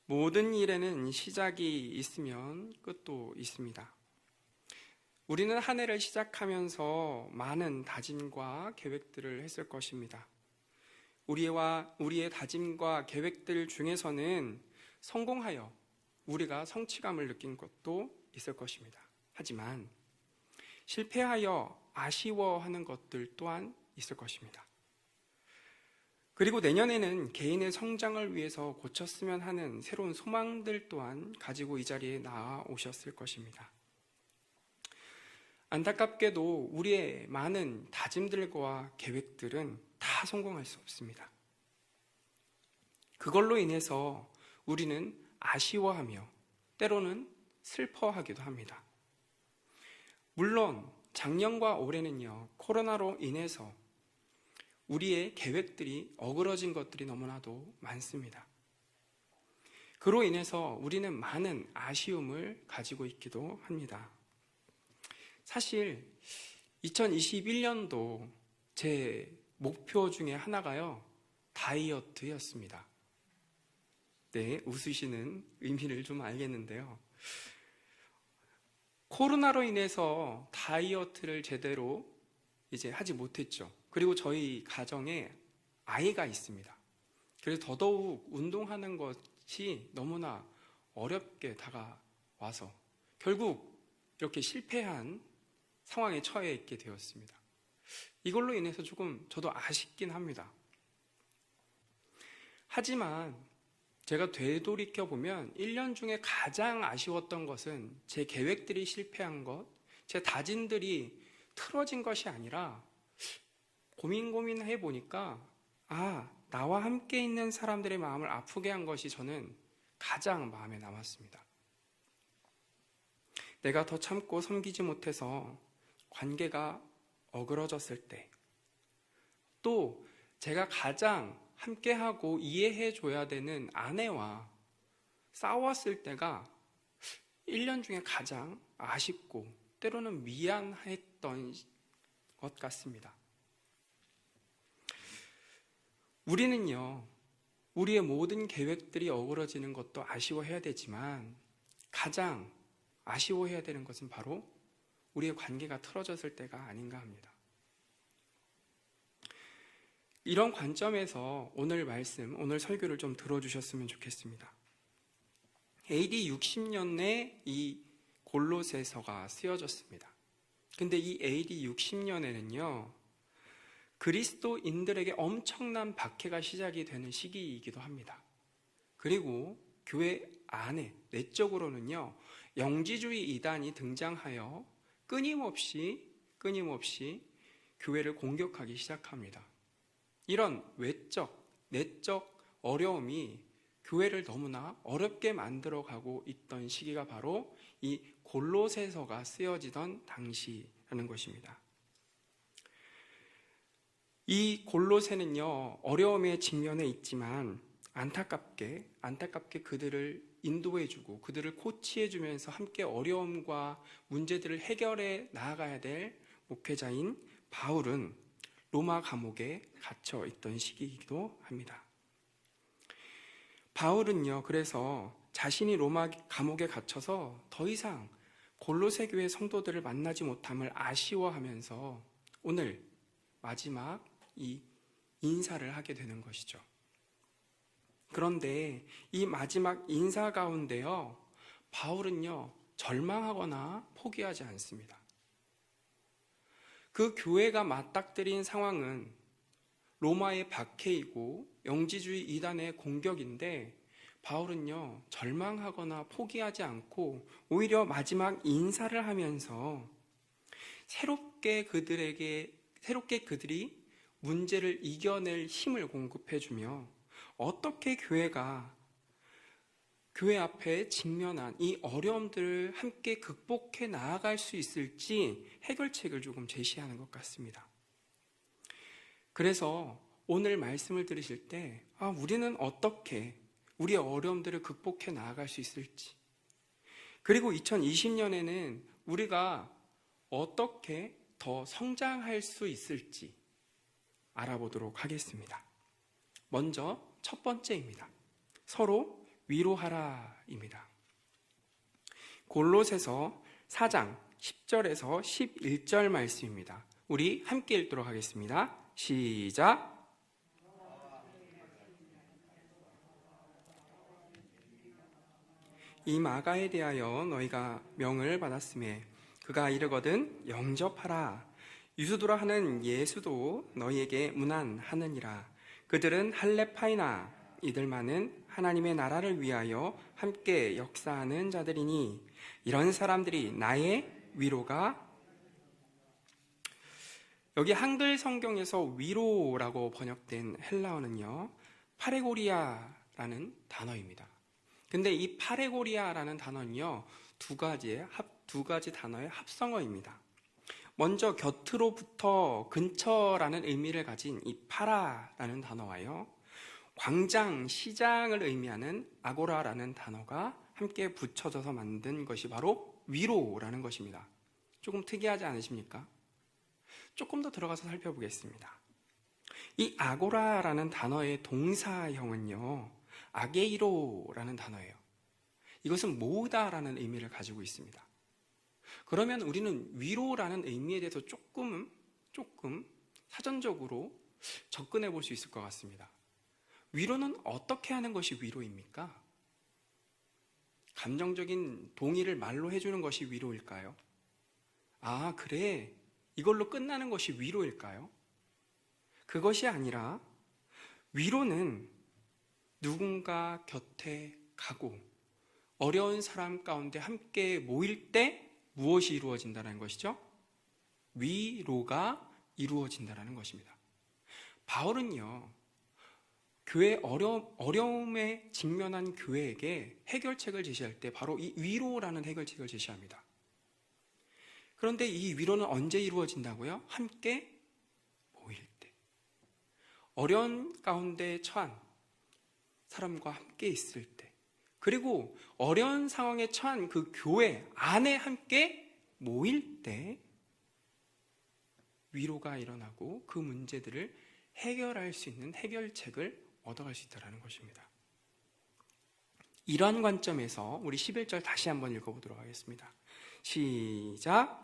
모든 일에는 시작이 있으면 끝도 있습니다. 우리는 한 해를 시작하면서 많은 다짐과 계획들을 했을 것입니다. 우리의 다짐과 계획들 중에서는 성공하여 우리가 성취감을 느낀 것도 있을 것입니다. 하지만 실패하여 아쉬워하는 것들 또한 있을 것입니다. 그리고 내년에는 개인의 성장을 위해서 고쳤으면 하는 새로운 소망들 또한 가지고 이 자리에 나아오셨을 것입니다. 안타깝게도 우리의 많은 다짐들과 계획들은 다 성공할 수 없습니다. 그걸로 인해서 우리는 아쉬워하며 때로는 슬퍼하기도 합니다. 물론 작년과 올해는요, 코로나로 인해서 우리의 계획들이 어그러진 것들이 너무나도 많습니다. 그로 인해서 우리는 많은 아쉬움을 가지고 있기도 합니다. 사실 2021년도 제 목표 중에 하나가요, 다이어트였습니다. 네, 웃으시는 의미를 좀 알겠는데요. 코로나로 인해서 다이어트를 제대로 이제 하지 못했죠. 그리고 저희 가정에 아이가 있습니다. 그래서 더더욱 운동하는 것이 너무나 어렵게 다가와서 결국 이렇게 실패한 상황에 처해 있게 되었습니다. 이걸로 인해서 조금 저도 아쉽긴 합니다. 하지만 제가 되돌이켜보면 1년 중에 가장 아쉬웠던 것은 제 계획들이 실패한 것, 제 다짐들이 틀어진 것이 아니라 고민해보니까 나와 함께 있는 사람들의 마음을 아프게 한 것이 저는 가장 마음에 남았습니다. 내가 더 참고 섬기지 못해서 관계가 어그러졌을 때, 또 제가 가장 함께하고 이해해줘야 되는 아내와 싸웠을 때가 1년 중에 가장 아쉽고 때로는 미안했던 것 같습니다. 우리는요, 우리의 모든 계획들이 어그러지는 것도 아쉬워해야 되지만 가장 아쉬워해야 되는 것은 바로 우리의 관계가 틀어졌을 때가 아닌가 합니다. 이런 관점에서 오늘 말씀, 오늘 설교를 좀 들어주셨으면 좋겠습니다. AD 60년에 이 골로새서가 쓰여졌습니다. 근데 이 AD 60년에는요, 그리스도인들에게 엄청난 박해가 시작이 되는 시기이기도 합니다. 그리고 교회 안에 내적으로는요, 영지주의 이단이 등장하여 끊임없이 교회를 공격하기 시작합니다. 이런 외적, 내적 어려움이 교회를 너무나 어렵게 만들어가고 있던 시기가 바로 이 골로새서가 쓰여지던 당시라는 것입니다. 이 골로새는요, 어려움의 직면에 있지만 안타깝게 그들을 인도해주고 그들을 코치해주면서 함께 어려움과 문제들을 해결해 나아가야 될 목회자인 바울은 로마 감옥에 갇혀 있던 시기이기도 합니다. 바울은요, 그래서 자신이 로마 감옥에 갇혀서 더 이상 골로새 교회 성도들을 만나지 못함을 아쉬워하면서 오늘 마지막 이 인사를 하게 되는 것이죠. 그런데 이 마지막 인사 가운데요, 바울은요, 절망하거나 포기하지 않습니다. 그 교회가 맞닥뜨린 상황은 로마의 박해이고 영지주의 이단의 공격인데 바울은요, 절망하거나 포기하지 않고 오히려 마지막 인사를 하면서 새롭게 그들이 문제를 이겨낼 힘을 공급해주며 어떻게 교회가 교회 앞에 직면한 이 어려움들을 함께 극복해 나아갈 수 있을지 해결책을 조금 제시하는 것 같습니다. 그래서 오늘 말씀을 들으실 때 우리는 어떻게 우리의 어려움들을 극복해 나아갈 수 있을지, 그리고 2020년에는 우리가 어떻게 더 성장할 수 있을지 알아보도록 하겠습니다. 먼저 첫 번째입니다. 서로 위로하라입니다. 골로새서 4장 10절에서 11절 말씀입니다. 우리 함께 읽도록 하겠습니다. 시작. 이 마가에 대하여 너희가 명을 받았음에 그가 이르거든 영접하라. 유수도라 하는 예수도 너희에게 문안하느니라. 그들은 할레파이나 이들만은 하나님의 나라를 위하여 함께 역사하는 자들이니 이런 사람들이 나의 위로가. 여기 한글 성경에서 위로라고 번역된 헬라어는요, 파레고리아라는 단어입니다. 근데 이 파레고리아라는 단어는요, 두 가지 단어의 합성어입니다. 먼저 곁으로부터 근처라는 의미를 가진 이 파라라는 단어와요, 광장, 시장을 의미하는 아고라라는 단어가 함께 붙여져서 만든 것이 바로 위로라는 것입니다. 조금 특이하지 않으십니까? 조금 더 들어가서 살펴보겠습니다. 이 아고라라는 단어의 동사형은요, 아게이로라는 단어예요. 이것은 모으다라는 의미를 가지고 있습니다. 그러면 우리는 위로라는 의미에 대해서 조금 사전적으로 접근해 볼 수 있을 것 같습니다. 위로는 어떻게 하는 것이 위로입니까? 감정적인 동의를 말로 해주는 것이 위로일까요? 아, 그래. 이걸로 끝나는 것이 위로일까요? 그것이 아니라 위로는 누군가 곁에 가고 어려운 사람 가운데 함께 모일 때 무엇이 이루어진다는 것이죠? 위로가 이루어진다는 것입니다. 바울은요, 교회 어려움에 직면한 교회에게 해결책을 제시할 때 바로 이 위로라는 해결책을 제시합니다. 그런데 이 위로는 언제 이루어진다고요? 함께 모일 때. 어려운 가운데 처한 사람과 함께 있을 때, 그리고 어려운 상황에 처한 그 교회 안에 함께 모일 때 위로가 일어나고 그 문제들을 해결할 수 있는 해결책을 얻어갈 수 있다는 것입니다. 이러한 관점에서 우리 11절 다시 한번 읽어보도록 하겠습니다. 시작.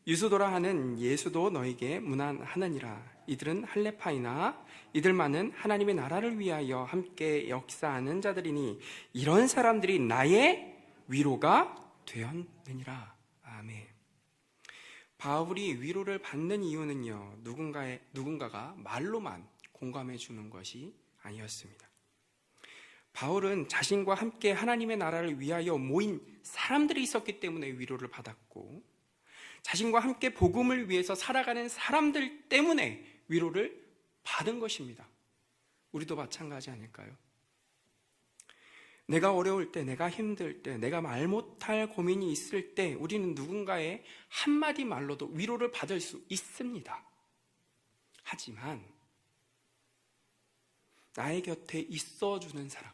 유수도라 하는 예수도 너에게 문안하느니라. 이들은 할레파이나 이들만은 하나님의 나라를 위하여 함께 역사하는 자들이니 이런 사람들이 나의 위로가 되었느니라. 아멘. 바울이 위로를 받는 이유는요, 누군가가 말로만 공감해 주는 것이 아니었습니다. 바울은 자신과 함께 하나님의 나라를 위하여 모인 사람들이 있었기 때문에 위로를 받았고, 자신과 함께 복음을 위해서 살아가는 사람들 때문에 위로를 받은 것입니다. 우리도 마찬가지 아닐까요? 내가 어려울 때, 내가 힘들 때, 내가 말 못할 고민이 있을 때 우리는 누군가의 한마디 말로도 위로를 받을 수 있습니다. 하지만 나의 곁에 있어주는 사람,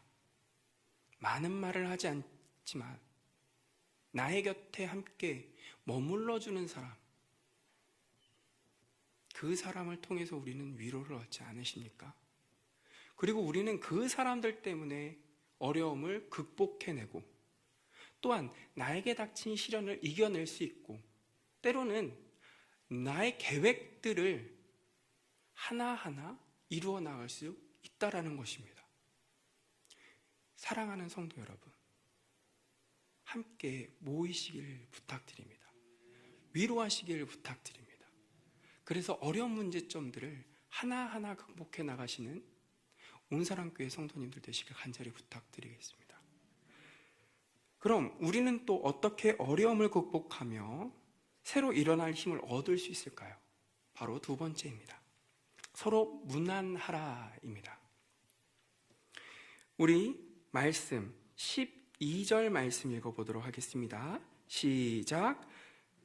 많은 말을 하지 않지만 나의 곁에 함께 머물러주는 사람, 그 사람을 통해서 우리는 위로를 얻지 않으십니까? 그리고 우리는 그 사람들 때문에 어려움을 극복해내고 또한 나에게 닥친 시련을 이겨낼 수 있고 때로는 나의 계획들을 하나하나 이루어 나갈 수 있다라는 것입니다. 사랑하는 성도 여러분, 함께 모이시길 부탁드립니다. 위로하시길 부탁드립니다. 그래서 어려운 문제점들을 하나하나 극복해 나가시는 온사랑교회 성도님들 되시길 간절히 부탁드리겠습니다. 그럼 우리는 또 어떻게 어려움을 극복하며 새로 일어날 힘을 얻을 수 있을까요? 바로 두 번째입니다. 서로 문안하라입니다. 우리 말씀 12절 말씀 읽어보도록 하겠습니다. 시작.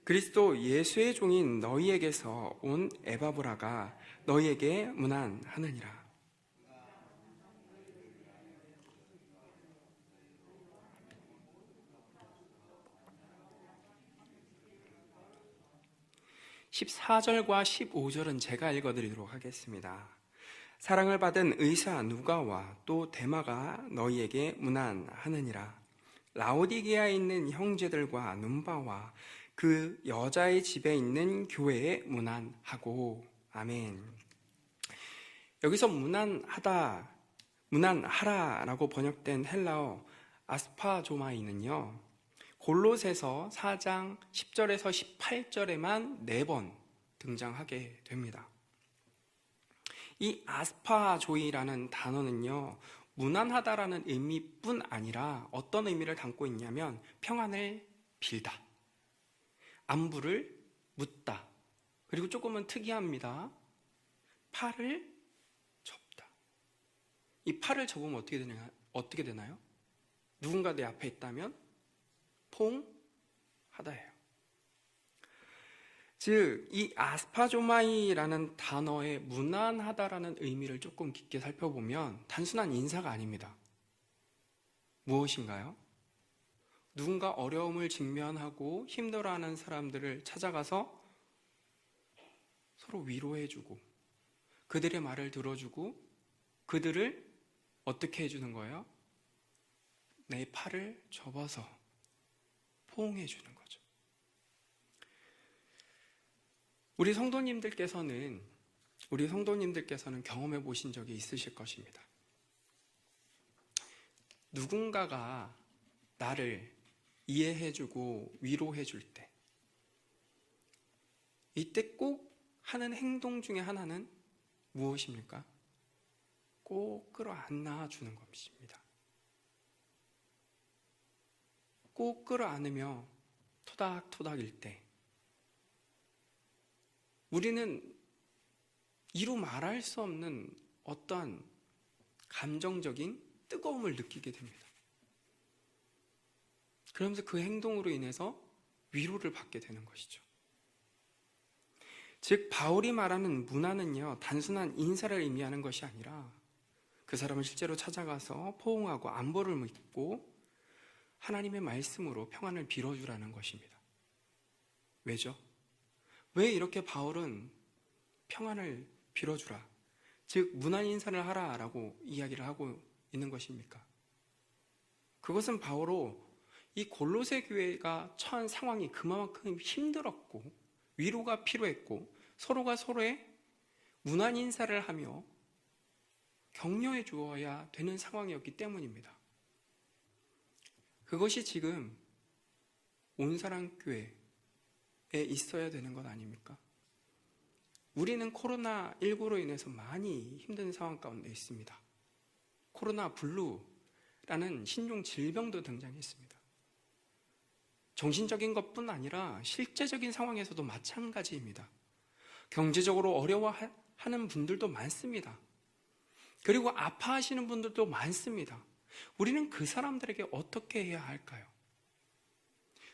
그리스도 예수의 종인 너희에게서 온 에바브라가 너희에게 문안하느니라. 14절과 15절은 제가 읽어드리도록 하겠습니다. 사랑을 받은 의사 누가와 또 데마가 너희에게 문안하느니라. 라오디게아에 있는 형제들과 눈바와 그 여자의 집에 있는 교회에 문안하고. 아멘. 여기서 문안하라라고 번역된 헬라어 아스파조마이는요, 골로새서 4장 10절에서 18절에만 4번 등장하게 됩니다. 이 아스파조이라는 단어는요, 무난하다라는 의미뿐 아니라 어떤 의미를 담고 있냐면 평안을 빌다, 안부를 묻다, 그리고 조금은 특이합니다. 팔을 접다. 이 팔을 접으면 어떻게 되나요? 누군가 내 앞에 있다면 포옹하다예요. 즉, 이 아스파조마이라는 단어의 무난하다라는 의미를 조금 깊게 살펴보면 단순한 인사가 아닙니다. 무엇인가요? 누군가 어려움을 직면하고 힘들어하는 사람들을 찾아가서 서로 위로해주고 그들의 말을 들어주고 그들을 어떻게 해주는 거예요? 내 팔을 접어서 포옹해주는 거죠. 우리 성도님들께서는 경험해 보신 적이 있으실 것입니다. 누군가가 나를 이해해주고 위로해줄 때, 이때 꼭 하는 행동 중에 하나는 무엇입니까? 꼭 끌어안아주는 것입니다. 꼭 끌어안으며 토닥토닥일 때 우리는 이루 말할 수 없는 어떠한 감정적인 뜨거움을 느끼게 됩니다. 그러면서 그 행동으로 인해서 위로를 받게 되는 것이죠. 즉, 바울이 말하는 문안은요, 단순한 인사를 의미하는 것이 아니라 그 사람을 실제로 찾아가서 포옹하고 안부를 묻고 하나님의 말씀으로 평안을 빌어주라는 것입니다. 왜죠? 왜 이렇게 바울은 평안을 빌어주라, 즉 문안 인사를 하라라고 이야기를 하고 있는 것입니까? 그것은 바로 이 골로새 교회가 처한 상황이 그만큼 힘들었고 위로가 필요했고 서로가 서로의 문안 인사를 하며 격려해 주어야 되는 상황이었기 때문입니다. 그것이 지금 온사랑교회에 있어야 되는 것 아닙니까? 우리는 코로나19로 인해서 많이 힘든 상황 가운데 있습니다. 코로나 블루라는 신종 질병도 등장했습니다. 정신적인 것뿐 아니라 실제적인 상황에서도 마찬가지입니다. 경제적으로 어려워하는 분들도 많습니다. 그리고 아파하시는 분들도 많습니다. 우리는 그 사람들에게 어떻게 해야 할까요?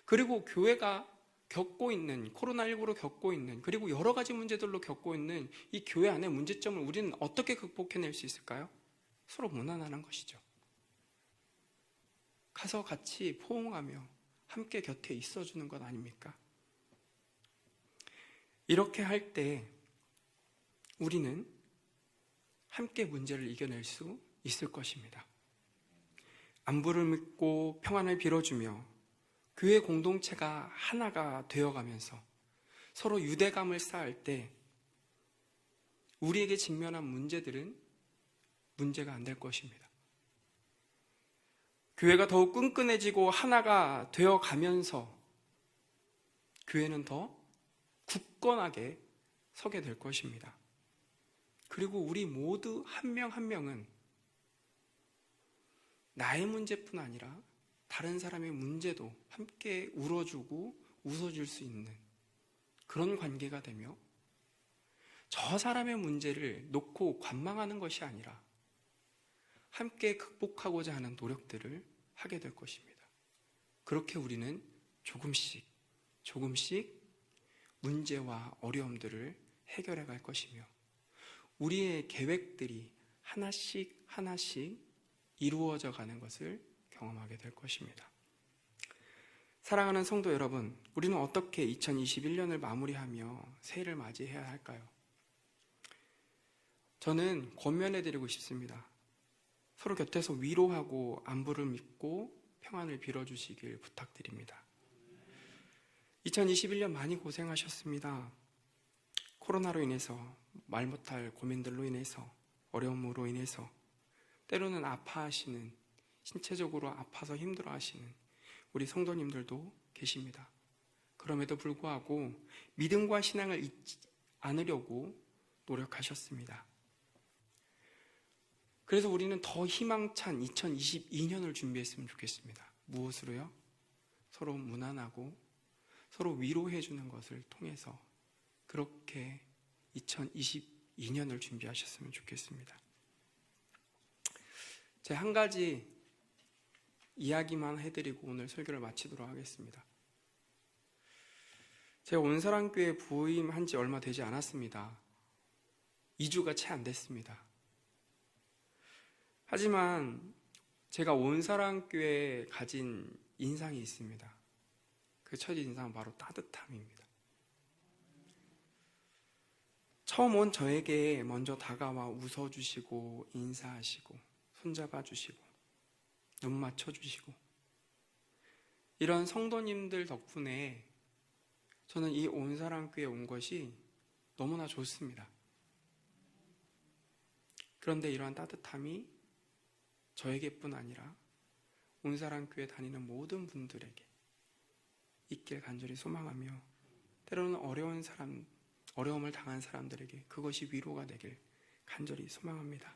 그리고 교회가 겪고 있는, 코로나19로 겪고 있는, 그리고 여러 가지 문제들로 겪고 있는 이 교회 안의 문제점을 우리는 어떻게 극복해낼 수 있을까요? 서로 무난하는 것이죠. 가서 같이 포옹하며 함께 곁에 있어주는 것 아닙니까? 이렇게 할 때 우리는 함께 문제를 이겨낼 수 있을 것입니다. 안부를 묻고 평안을 빌어주며 교회 공동체가 하나가 되어가면서 서로 유대감을 쌓을 때 우리에게 직면한 문제들은 문제가 안 될 것입니다. 교회가 더욱 끈끈해지고 하나가 되어가면서 교회는 더 굳건하게 서게 될 것입니다. 그리고 우리 모두 한 명 한 명은 나의 문제뿐 아니라 다른 사람의 문제도 함께 울어주고 웃어줄 수 있는 그런 관계가 되며 저 사람의 문제를 놓고 관망하는 것이 아니라 함께 극복하고자 하는 노력들을 하게 될 것입니다. 그렇게 우리는 조금씩 문제와 어려움들을 해결해 갈 것이며 우리의 계획들이 하나씩 이루어져 가는 것을 경험하게 될 것입니다. 사랑하는 성도 여러분, 우리는 어떻게 2021년을 마무리하며 새해를 맞이해야 할까요? 저는 권면해드리고 싶습니다. 서로 곁에서 위로하고 안부를 묻고 평안을 빌어주시길 부탁드립니다. 2021년 많이 고생하셨습니다. 코로나로 인해서, 말 못할 고민들로 인해서, 어려움으로 인해서, 때로는 아파하시는, 신체적으로 아파서 힘들어하시는 우리 성도님들도 계십니다. 그럼에도 불구하고 믿음과 신앙을 잊지 않으려고 노력하셨습니다. 그래서 우리는 더 희망찬 2022년을 준비했으면 좋겠습니다. 무엇으로요? 서로 무난하고 서로 위로해주는 것을 통해서 그렇게 2022년을 준비하셨으면 좋겠습니다. 제가 한 가지 이야기만 해드리고 오늘 설교를 마치도록 하겠습니다. 제가 온사랑교회 부임한 지 얼마 되지 않았습니다. 2주가 채 안 됐습니다. 하지만 제가 온사랑교회에 가진 인상이 있습니다. 그 첫 인상은 바로 따뜻함입니다. 처음 온 저에게 먼저 다가와 웃어주시고 인사하시고 손잡아주시고 눈 맞춰주시고 이런 성도님들 덕분에 저는 이 온사랑교회에 온 것이 너무나 좋습니다. 그런데 이러한 따뜻함이 저에게뿐 아니라 온사랑교회 다니는 모든 분들에게 있길 간절히 소망하며 때로는 어려움을 당한 사람들에게 그것이 위로가 되길 간절히 소망합니다.